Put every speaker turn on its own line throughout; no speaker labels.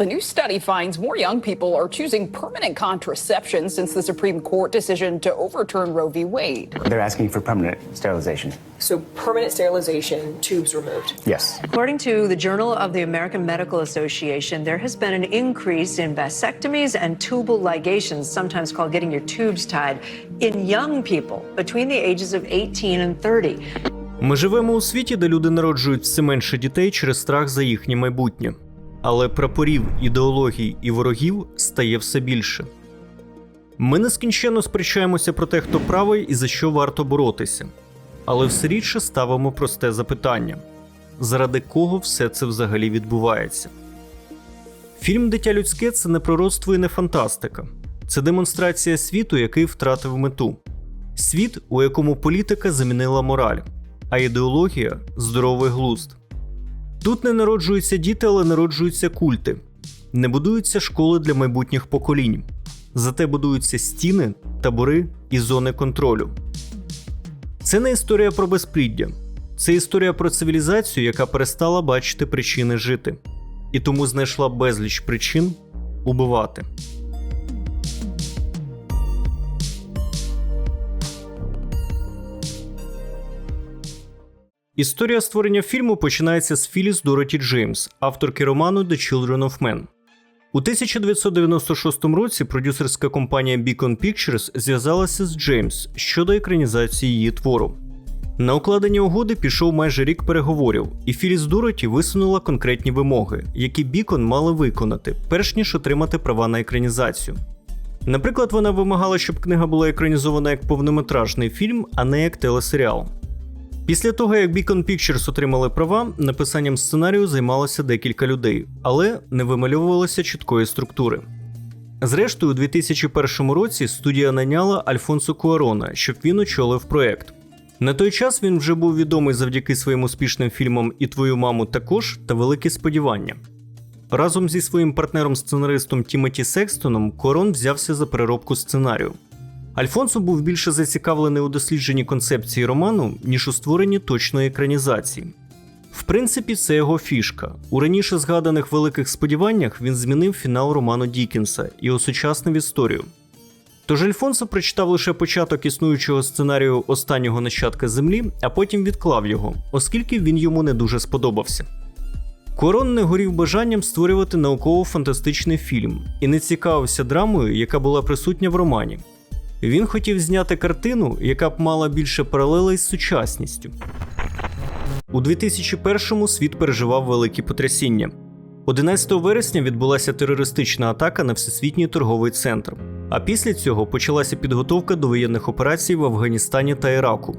A new study finds more young people are choosing permanent contraception since the Supreme Court decision to overturn Roe v. Wade.
They're asking for permanent sterilization.
So permanent sterilization, tubes removed.
Yes.
According to the Journal of the American Medical Association, there has been an increase in vasectomies and tubal ligations, sometimes called getting your tubes tied, in young people between the ages of 18 and 30.
Ми живемо у світі, де люди народжують все менше дітей через страх за їхнє майбутнє. Але прапорів, ідеологій і ворогів стає все більше. Ми нескінченно сперечаємося про те, хто правий і за що варто боротися. Але все рідше ставимо просте запитання. Заради кого все це взагалі відбувається? Фільм «Дитя людське» – це не пророцтво і не фантастика. Це демонстрація світу, який втратив мету. Світ, у якому політика замінила мораль, а ідеологія – здоровий глузд. Тут не народжуються діти, але народжуються культи. Не будуються школи для майбутніх поколінь. Зате будуються стіни, табори і зони контролю. Це не історія про безпліддя. Це історія про цивілізацію, яка перестала бачити причини жити. І тому знайшла безліч причин убивати. Історія створення фільму починається з Філіс Дороті Джеймс, авторки роману «The Children of Men». У 1996 році продюсерська компанія Beacon Pictures зв'язалася з Джеймс щодо екранізації її твору. На укладення угоди пішов майже рік переговорів, і Філіс Дороті висунула конкретні вимоги, які Beacon мали виконати, перш ніж отримати права на екранізацію. Наприклад, вона вимагала, щоб книга була екранізована як повнометражний фільм, а не як телесеріал. Після того, як Beacon Pictures отримали права, написанням сценарію займалося декілька людей, але не вимальовувалося чіткої структури. Зрештою, у 2001 році студія найняла Альфонсо Куарона, щоб він очолив проєкт. На той час він вже був відомий завдяки своїм успішним фільмам «І твою маму також» та «Великі сподівання». Разом зі своїм партнером-сценаристом Тімоті Секстоном Куарон взявся за переробку сценарію. Альфонсо був більше зацікавлений у дослідженні концепції роману, ніж у створенні точної екранізації. В принципі, це його фішка. У раніше згаданих «Великих сподіваннях» він змінив фінал роману Діккенса і осучаснив історію. Тож Альфонсо прочитав лише початок існуючого сценарію «Останнього нащадка землі», а потім відклав його, оскільки він йому не дуже сподобався. Куарон не горів бажанням створювати науково-фантастичний фільм і не цікавився драмою, яка була присутня в романі. Він хотів зняти картину, яка б мала більше паралелей з сучасністю. У 2001-му світ переживав великі потрясіння. 11 вересня відбулася терористична атака на Всесвітній торговий центр. А після цього почалася підготовка до воєнних операцій в Афганістані та Іраку.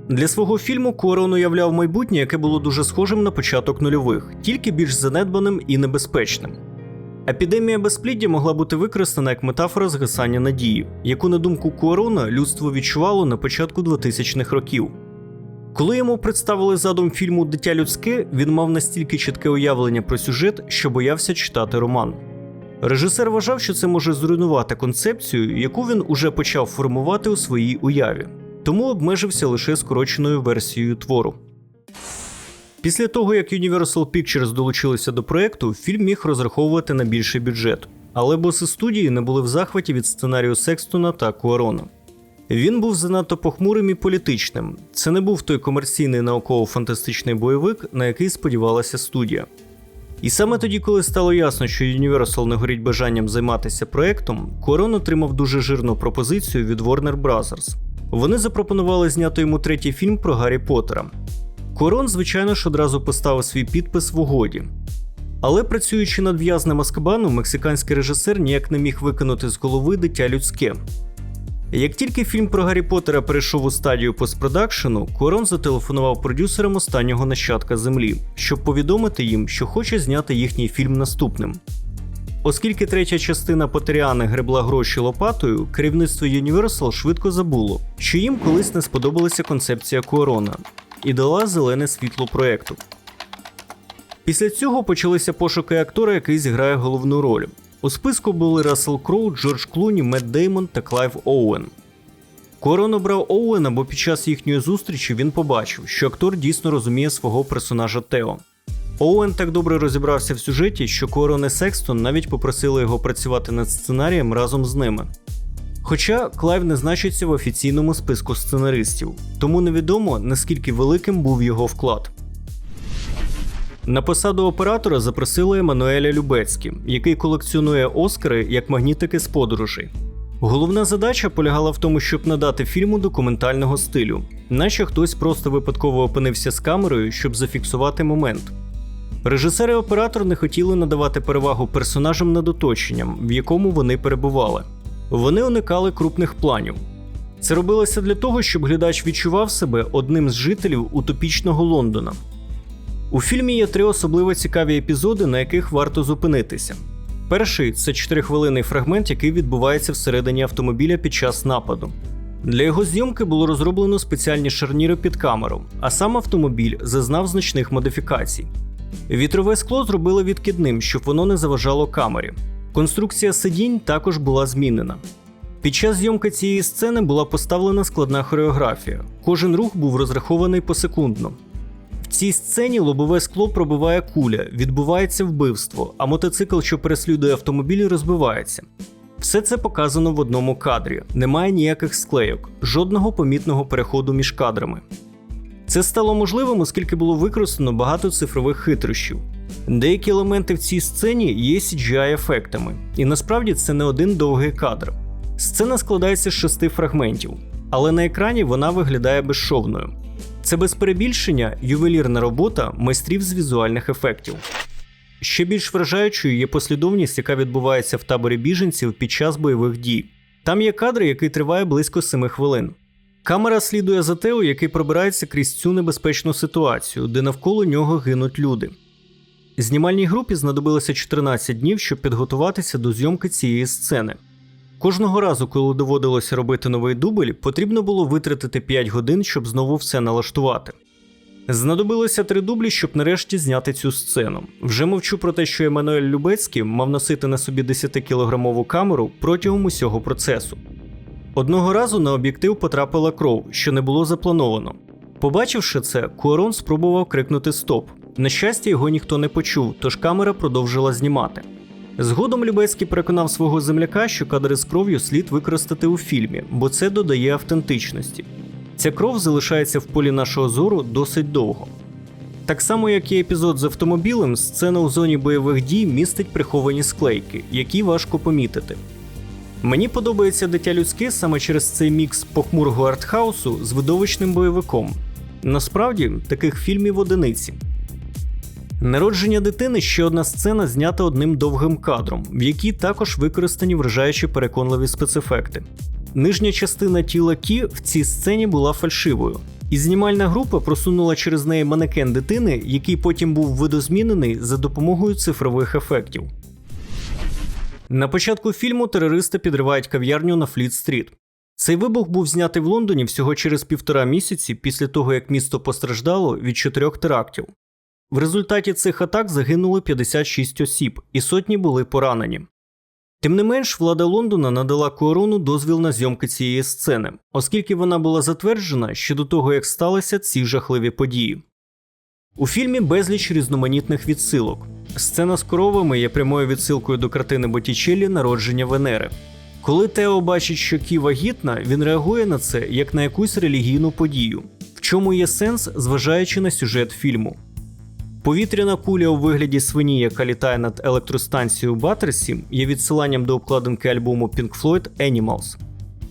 Для свого фільму Куарон уявляв майбутнє, яке було дуже схожим на початок нульових, тільки більш занедбаним і небезпечним. Епідемія безпліддя могла бути використана як метафора згасання надії, яку, на думку Куарона, людство відчувало на початку 2000-х років. Коли йому представили задум фільму «Дитя людське», він мав настільки чітке уявлення про сюжет, що боявся читати роман. Режисер вважав, що це може зруйнувати концепцію, яку він уже почав формувати у своїй уяві, тому обмежився лише скороченою версією твору. Після того, як Universal Pictures долучилися до проєкту, фільм міг розраховувати на більший бюджет, але боси студії не були в захваті від сценарію Секстона та Куарона. Він був занадто похмурим і політичним. Це не був той комерційний науково-фантастичний бойовик, на який сподівалася студія. І саме тоді, коли стало ясно, що Universal не горить бажанням займатися проєктом, Куарон отримав дуже жирну пропозицію від Warner Bros. Вони запропонували зняти йому третій фільм про Гаррі Поттера. Куарон, звичайно ж, одразу поставив свій підпис в угоді. Але працюючи над «В'язнем Азкабану», мексиканський режисер ніяк не міг викинути з голови «Дитя людське». Як тільки фільм про Гаррі Поттера перейшов у стадію постпродакшену, Куарон зателефонував продюсерам «Останнього нащадка землі», щоб повідомити їм, що хоче зняти їхній фільм наступним. Оскільки третя частина «Поттеріани» гребла гроші лопатою, керівництво Universal швидко забуло, що їм колись не сподобалася концепція Куарона, і дала зелене світло проєкту. Після цього почалися пошуки актора, який зіграє головну роль. У списку були Рассел Кроу, Джордж Клуні, Метт Деймон та Клайв Оуен. Куарон обрав Оуена, бо під час їхньої зустрічі він побачив, що актор дійсно розуміє свого персонажа Тео. Оуен так добре розібрався в сюжеті, що Куарон і Секстон навіть попросили його працювати над сценарієм разом з ними. Хоча Клайв не значиться в офіційному списку сценаристів, тому невідомо, наскільки великим був його вклад. На посаду оператора запросили Еммануеля Любецькі, який колекціонує Оскари як магнітики з подорожей. Головна задача полягала в тому, щоб надати фільму документального стилю, наче хтось просто випадково опинився з камерою, щоб зафіксувати момент. Режисер і оператор не хотіли надавати перевагу персонажам над оточенням, в якому вони перебували. Вони уникали крупних планів. Це робилося для того, щоб глядач відчував себе одним з жителів утопічного Лондона. У фільмі є 3 особливо цікаві епізоди, на яких варто зупинитися. Перший – це 4-хвилинний фрагмент, який відбувається всередині автомобіля під час нападу. Для його зйомки було розроблено спеціальні шарніри під камеру, а сам автомобіль зазнав значних модифікацій. Вітрове скло зробили відкидним, щоб воно не заважало камері. Конструкція сидінь також була змінена. Під час зйомки цієї сцени була поставлена складна хореографія. Кожен рух був розрахований посекундно. В цій сцені лобове скло пробиває куля, відбувається вбивство, а мотоцикл, що переслідує автомобіль, розбивається. Все це показано в одному кадрі, немає ніяких склейок, жодного помітного переходу між кадрами. Це стало можливим, оскільки було використано багато цифрових хитрощів. Деякі елементи в цій сцені є CGI-ефектами, і насправді це не один довгий кадр. Сцена складається з 6 фрагментів, але на екрані вона виглядає безшовною. Це без перебільшення ювелірна робота майстрів з візуальних ефектів. Ще більш вражаючою є послідовність, яка відбувається в таборі біженців під час бойових дій. Там є кадр, який триває близько 7 хвилин. Камера слідує за Тео, який пробирається крізь цю небезпечну ситуацію, де навколо нього гинуть люди. Знімальній групі знадобилося 14 днів, щоб підготуватися до зйомки цієї сцени. Кожного разу, коли доводилося робити новий дубль, потрібно було витратити 5 годин, щоб знову все налаштувати. Знадобилося 3 дублі, щоб нарешті зняти цю сцену. Вже мовчу про те, що Еммануель Любецький мав носити на собі 10-кілограмову камеру протягом усього процесу. Одного разу на об'єктив потрапила кров, що не було заплановано. Побачивши це, Куарон спробував крикнути «стоп». На щастя, його ніхто не почув, тож камера продовжила знімати. Згодом Любецький переконав свого земляка, що кадри з кров'ю слід використати у фільмі, бо це додає автентичності. Ця кров залишається в полі нашого зору досить довго. Так само, як і епізод з автомобілем, сцена у зоні бойових дій містить приховані склейки, які важко помітити. Мені подобається «Дитя людське» саме через цей мікс похмурого артхаусу з видовищним бойовиком. Насправді, таких фільмів одиниці. Народження дитини – ще одна сцена, знята одним довгим кадром, в якій також використані вражаючі переконливі спецефекти. Нижня частина тіла Кі в цій сцені була фальшивою, і знімальна група просунула через неї манекен дитини, який потім був видозмінений за допомогою цифрових ефектів. На початку фільму терористи підривають кав'ярню на Фліт-стріт. Цей вибух був знятий в Лондоні всього через 1,5 місяці після того, як місто постраждало від 4 терактів. В результаті цих атак загинули 56 осіб, і сотні були поранені. Тим не менш, влада Лондона надала Куарону дозвіл на зйомки цієї сцени, оскільки вона була затверджена ще до того, як сталися ці жахливі події. У фільмі безліч різноманітних відсилок. Сцена з коровами є прямою відсилкою до картини Боттічеллі «Народження Венери». Коли Тео бачить, що Кі вагітна, він реагує на це як на якусь релігійну подію, в чому є сенс, зважаючи на сюжет фільму. Повітряна куля у вигляді свині, яка літає над електростанцією Баттерсі, є відсиланням до обкладинки альбому Pink Floyd «Animals».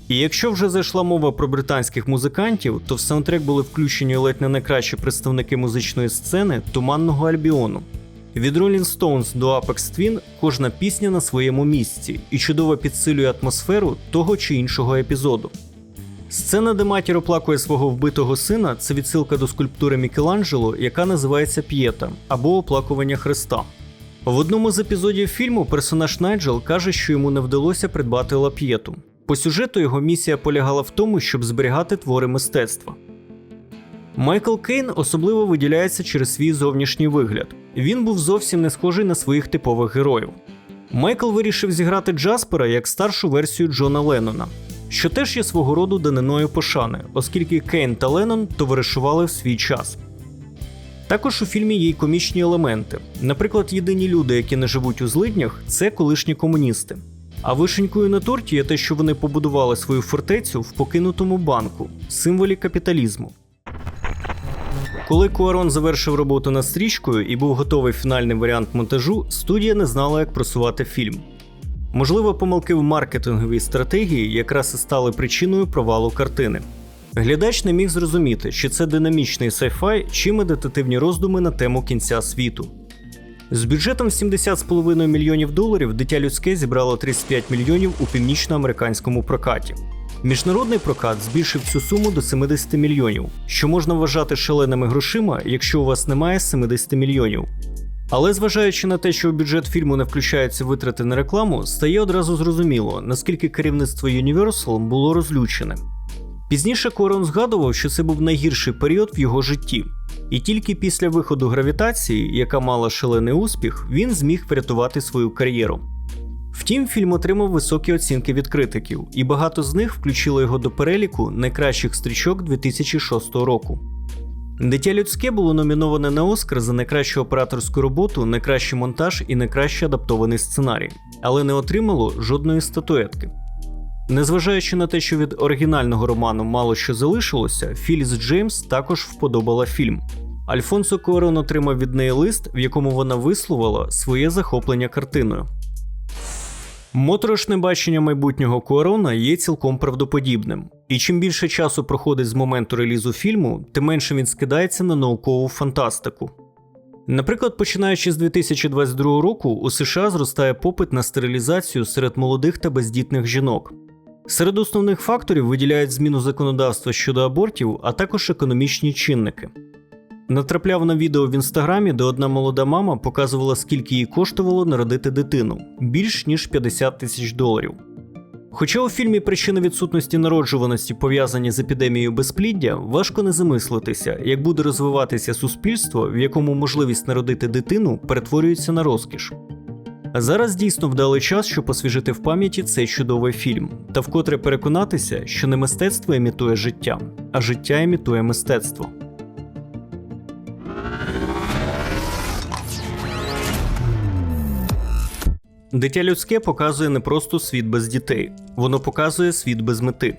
І якщо вже зайшла мова про британських музикантів, то в саундтрек були включені ледь не найкращі представники музичної сцени Туманного Альбіону. Від Rolling Stones до Aphex Twin кожна пісня на своєму місці і чудово підсилює атмосферу того чи іншого епізоду. Сцена, де матір оплакує свого вбитого сина – це відсилка до скульптури Мікеланджело, яка називається «П'єта» або «Оплакування Христа». В одному з епізодів фільму персонаж Найджел каже, що йому не вдалося придбати Ла П'єту. По сюжету його місія полягала в тому, щоб зберігати твори мистецтва. Майкл Кейн особливо виділяється через свій зовнішній вигляд. Він був зовсім не схожий на своїх типових героїв. Майкл вирішив зіграти Джаспера як старшу версію Джона Леннона, що теж є свого роду даниною пошани, оскільки Кейн та Леннон товаришували в свій час. Також у фільмі є й комічні елементи. Наприклад, єдині люди, які не живуть у злиднях, це колишні комуністи. А вишенькою на торті є те, що вони побудували свою фортецю в покинутому банку, символі капіталізму. Коли Куарон завершив роботу над стрічкою і був готовий фінальний варіант монтажу, студія не знала, як просувати фільм. Можливо, помилки в маркетинговій стратегії якраз і стали причиною провалу картини. Глядач не міг зрозуміти, чи це динамічний сайфай, чи медитативні роздуми на тему кінця світу. З бюджетом $70,5 мільйонів «Дитя людське» зібрало 35 мільйонів у північноамериканському прокаті. Міжнародний прокат збільшив цю суму до 70 мільйонів, що можна вважати шаленими грошима, якщо у вас немає 70 мільйонів. Але зважаючи на те, що у бюджет фільму не включаються витрати на рекламу, стає одразу зрозуміло, наскільки керівництво Universal було розлючене. Пізніше Куарон згадував, що це був найгірший період в його житті. І тільки після виходу «Гравітації», яка мала шалений успіх, він зміг врятувати свою кар'єру. Втім, фільм отримав високі оцінки від критиків, і багато з них включило його до переліку найкращих стрічок 2006 року. «Дитя людське» було номіноване на Оскар за найкращу операторську роботу, найкращий монтаж і найкращий адаптований сценарій, але не отримало жодної статуетки. Незважаючи на те, що від оригінального роману мало що залишилося, Філіс Джеймс також вподобала фільм. Альфонсо Куарон отримав від неї лист, в якому вона висловила своє захоплення картиною. Моторошне бачення майбутнього Куарона є цілком правдоподібним. І чим більше часу проходить з моменту релізу фільму, тим менше він скидається на наукову фантастику. Наприклад, починаючи з 2022 року, у США зростає попит на стерилізацію серед молодих та бездітних жінок. Серед основних факторів виділяють зміну законодавства щодо абортів, а також економічні чинники. Натрапляв на відео в інстаграмі, де одна молода мама показувала, скільки їй коштувало народити дитину – більш ніж $50 000. Хоча у фільмі причини відсутності народжуваності пов'язані з епідемією безпліддя, важко не замислитися, як буде розвиватися суспільство, в якому можливість народити дитину перетворюється на розкіш. А зараз дійсно вдалий час, щоб освіжити в пам'яті цей чудовий фільм, та вкотре переконатися, що не мистецтво імітує життя, а життя імітує мистецтво. «Дитя людське» показує не просто світ без дітей, воно показує світ без мети.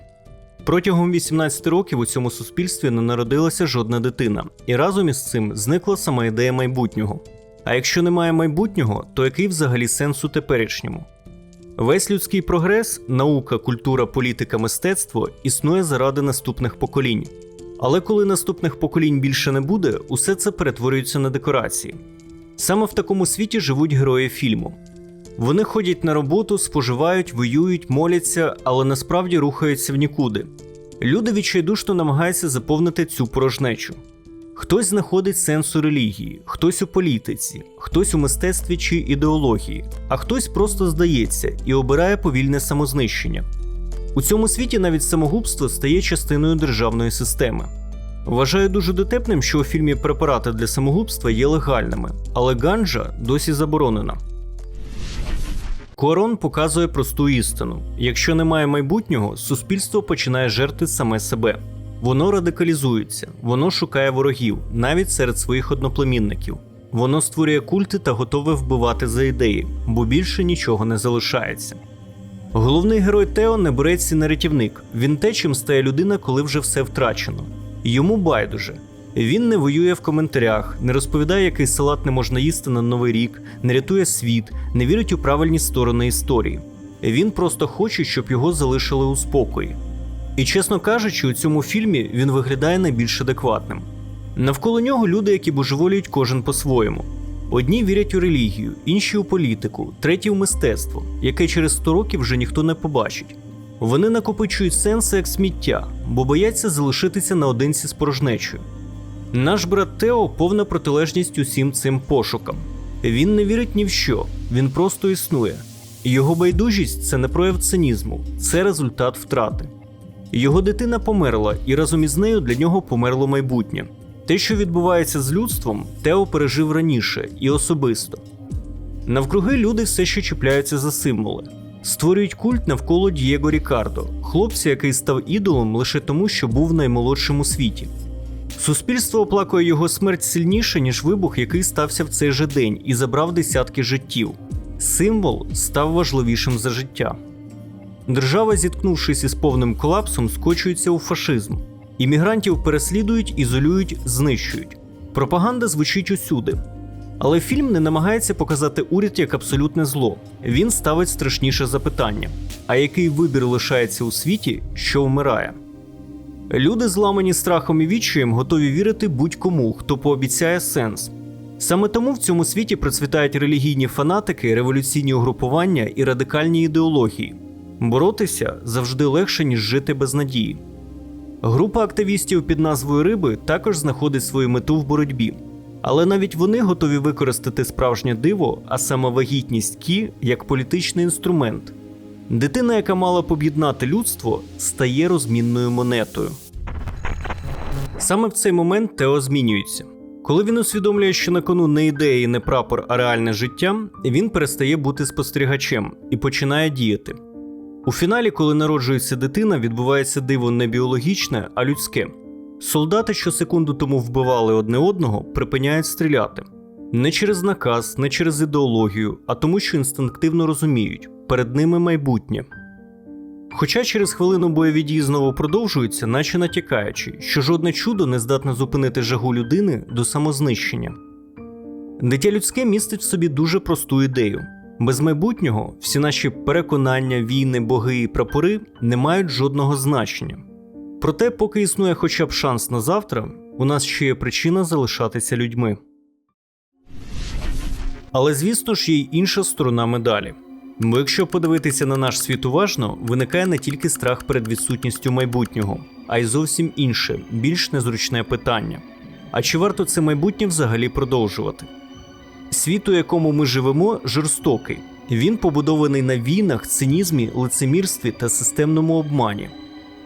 Протягом 18 років у цьому суспільстві не народилася жодна дитина, і разом із цим зникла сама ідея майбутнього. А якщо немає майбутнього, то який взагалі сенс у теперішньому? Весь людський прогрес – наука, культура, політика, мистецтво – існує заради наступних поколінь. Але коли наступних поколінь більше не буде, усе це перетворюється на декорації. Саме в такому світі живуть герої фільму. Вони ходять на роботу, споживають, воюють, моляться, але насправді рухаються в нікуди. Люди відчайдушно намагаються заповнити цю порожнечу. Хтось знаходить сенс у релігії, хтось у політиці, хтось у мистецтві чи ідеології, а хтось просто здається і обирає повільне самознищення. У цьому світі навіть самогубство стає частиною державної системи. Вважаю дуже дотепним, що у фільмі препарати для самогубства є легальними, але ганджа досі заборонена. Куарон показує просту істину. Якщо немає майбутнього, суспільство починає жерти саме себе. Воно радикалізується, воно шукає ворогів, навіть серед своїх одноплемінників. Воно створює культи та готове вбивати за ідеї, бо більше нічого не залишається. Головний герой Тео не борець і не рятівник. Він те, чим стає людина, коли вже все втрачено. Йому байдуже. Він не воює в коментарях, не розповідає, який салат не можна їсти на Новий рік, не рятує світ, не вірить у правильні сторони історії. Він просто хоче, щоб його залишили у спокої. І, чесно кажучи, у цьому фільмі він виглядає найбільш адекватним. Навколо нього люди, які божеволіють кожен по-своєму. Одні вірять у релігію, інші у політику, треті у мистецтво, яке через 100 років вже ніхто не побачить. Вони накопичують сенси як сміття, бо бояться залишитися наодинці з порожнечою. Наш брат Тео – повна протилежність усім цим пошукам. Він не вірить ні в що, він просто існує. Його байдужість – це не прояв цинізму, це результат втрати. Його дитина померла, і разом із нею для нього померло майбутнє. Те, що відбувається з людством, Тео пережив раніше і особисто. Навкруги люди все ще чіпляються за символи. Створюють культ навколо Дієго Рікардо, хлопця, який став ідолом лише тому, що був наймолодшим у світі. Суспільство оплакує його смерть сильніше, ніж вибух, який стався в цей же день і забрав десятки життів. Символ став важливішим за життя. Держава, зіткнувшись із повним колапсом, скочується у фашизм. Іммігрантів переслідують, ізолюють, знищують. Пропаганда звучить усюди. Але фільм не намагається показати уряд як абсолютне зло. Він ставить страшніше запитання. А який вибір лишається у світі, що вмирає? Люди, зламані страхом і відчаєм, готові вірити будь-кому, хто пообіцяє сенс. Саме тому в цьому світі процвітають релігійні фанатики, революційні угрупування і радикальні ідеології. Боротися завжди легше, ніж жити без надії. Група активістів під назвою «Риби» також знаходить свою мету в боротьбі. Але навіть вони готові використати справжнє диво, а саме вагітність Кі, як політичний інструмент. Дитина, яка мала б об'єднати людство, стає розмінною монетою. Саме в цей момент Тео змінюється. Коли він усвідомлює, що на кону не ідея і не прапор, а реальне життя, він перестає бути спостерігачем і починає діяти. У фіналі, коли народжується дитина, відбувається диво не біологічне, а людське. Солдати, що секунду тому вбивали одне одного, припиняють стріляти. Не через наказ, не через ідеологію, а тому, що інстинктивно розуміють – перед ними майбутнє. Хоча через хвилину бойові дії знову продовжуються, наче натякаючи, що жодне чудо не здатне зупинити жагу людини до самознищення. Дитя людське містить в собі дуже просту ідею. Без майбутнього всі наші переконання, війни, боги і прапори не мають жодного значення. Проте, поки існує хоча б шанс на завтра, у нас ще є причина залишатися людьми. Але, звісно ж, є й інша сторона медалі. Бо якщо подивитися на наш світ уважно, виникає не тільки страх перед відсутністю майбутнього, а й зовсім інше, більш незручне питання. А чи варто це майбутнє взагалі продовжувати? Світ, у якому ми живемо, жорстокий. Він побудований на війнах, цинізмі, лицемірстві та системному обмані.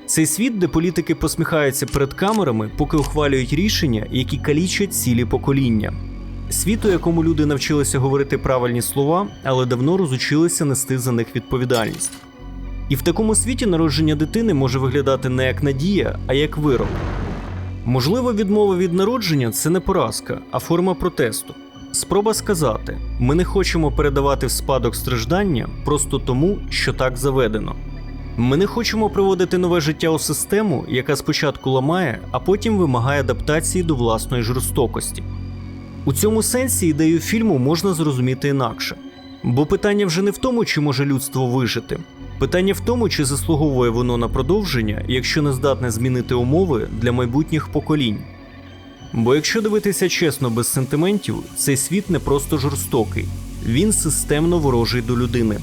Цей світ, де політики посміхаються перед камерами, поки ухвалюють рішення, які калічать цілі покоління. Світ, у якому люди навчилися говорити правильні слова, але давно розучилися нести за них відповідальність. І в такому світі народження дитини може виглядати не як надія, а як вирок. Можливо, відмова від народження – це не поразка, а форма протесту. Спроба сказати – ми не хочемо передавати в спадок страждання просто тому, що так заведено. Ми не хочемо приводити нове життя у систему, яка спочатку ламає, а потім вимагає адаптації до власної жорстокості. У цьому сенсі ідею фільму можна зрозуміти інакше. Бо питання вже не в тому, чи може людство вижити. Питання в тому, чи заслуговує воно на продовження, якщо не здатне змінити умови для майбутніх поколінь. Бо якщо дивитися чесно, без сентиментів, цей світ не просто жорстокий. Він системно ворожий до людини.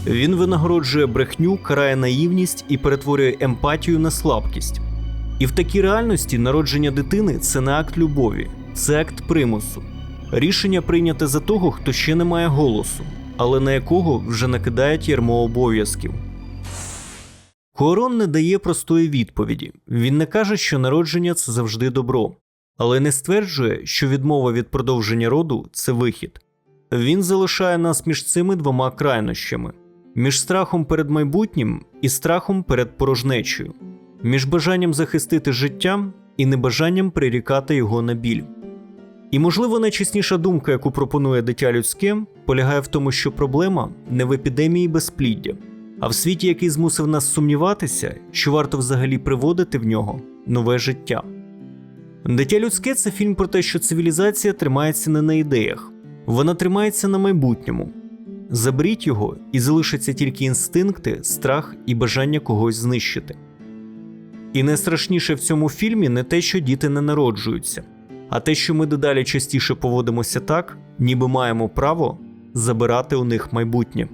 Він винагороджує брехню, карає наївність і перетворює емпатію на слабкість. І в такій реальності народження дитини – це не акт любові, це акт примусу. Рішення прийняте за того, хто ще не має голосу, але на якого вже накидають ярмо обов'язків. Куарон не дає простої відповіді. Він не каже, що народження – це завжди добро. Але не стверджує, що відмова від продовження роду – це вихід. Він залишає нас між цими двома крайнощами. Між страхом перед майбутнім і страхом перед порожнечею. Між бажанням захистити життя і небажанням прирікати його на біль. І, можливо, найчесніша думка, яку пропонує дитя людське, полягає в тому, що проблема не в епідемії безпліддя, а в світі, який змусив нас сумніватися, що варто взагалі приводити в нього нове життя. Дитя людське – це фільм про те, що цивілізація тримається не на ідеях, вона тримається на майбутньому. Заберіть його, і залишаться тільки інстинкти, страх і бажання когось знищити. І найстрашніше в цьому фільмі не те, що діти не народжуються, а те, що ми дедалі частіше поводимося так, ніби маємо право забирати у них майбутнє.